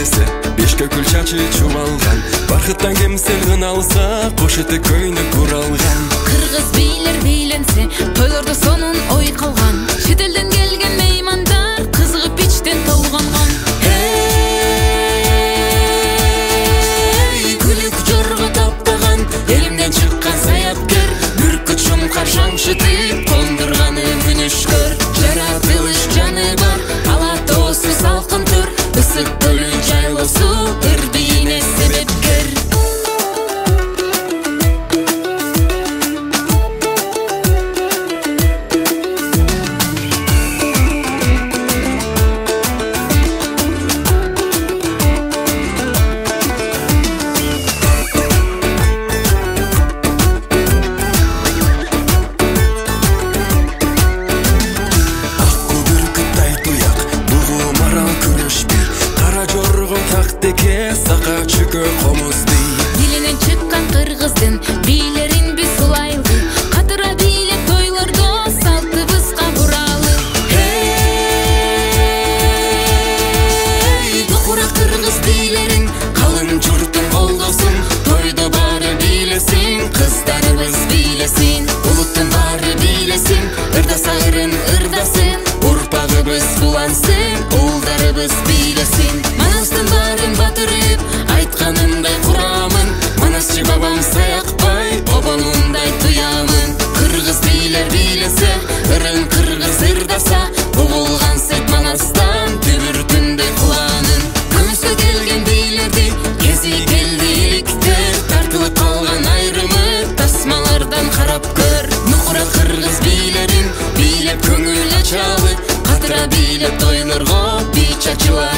бийлесе, бешке гүл чачы чубалган. Бархыттан кемсел кыналса, кош эте көйнөк куралган. Кыргыз бийлер бийленсе, тойлордо сонун ой калган. Чет элден келген меймандар кызыгып ичтен толгонгон. Күлүк жорго таптаган, элимден чыккан саяпкер, бүркүт шумкар шаңшытып кондурганы мүнүшкөр. Жаратылыш жаны бар, ала тоосу салкын түр, ысык көлү жайлоосу ыр бийине себепкер. Сака чүкө комуз бий. Дилинен чыккан кыргыздын бийлерин биз сулайлы. Катыра бийлеп тойлордо салтыбызга буралы. Докура кыргыз бийлерин калың журтун колдосун. Тойдо баары бийлесин, кыздарыбыз бийлесин. Улуттун баары бийлесин, ырдаса ырын ырдасын. Урпагыбыз булансын, уулдарыбыз бийлесин. Манастын баарын батырып айтканымдай курамын. Манасчы бабам саякпай обонундай туямын. Кыргыз бийлер бийлесе, ырын кыргыз ырдаса, угулган сет манастан түбүртүндөй куланын. Көмүскө келген бийлерди кези келди иликтер. Тартылып калган айрымы тасмалардан карап көр. Нукура кыргыз бийлерин бийлеп көңүл ачалы. Катыра бийлеп тойлорго бий чачыла.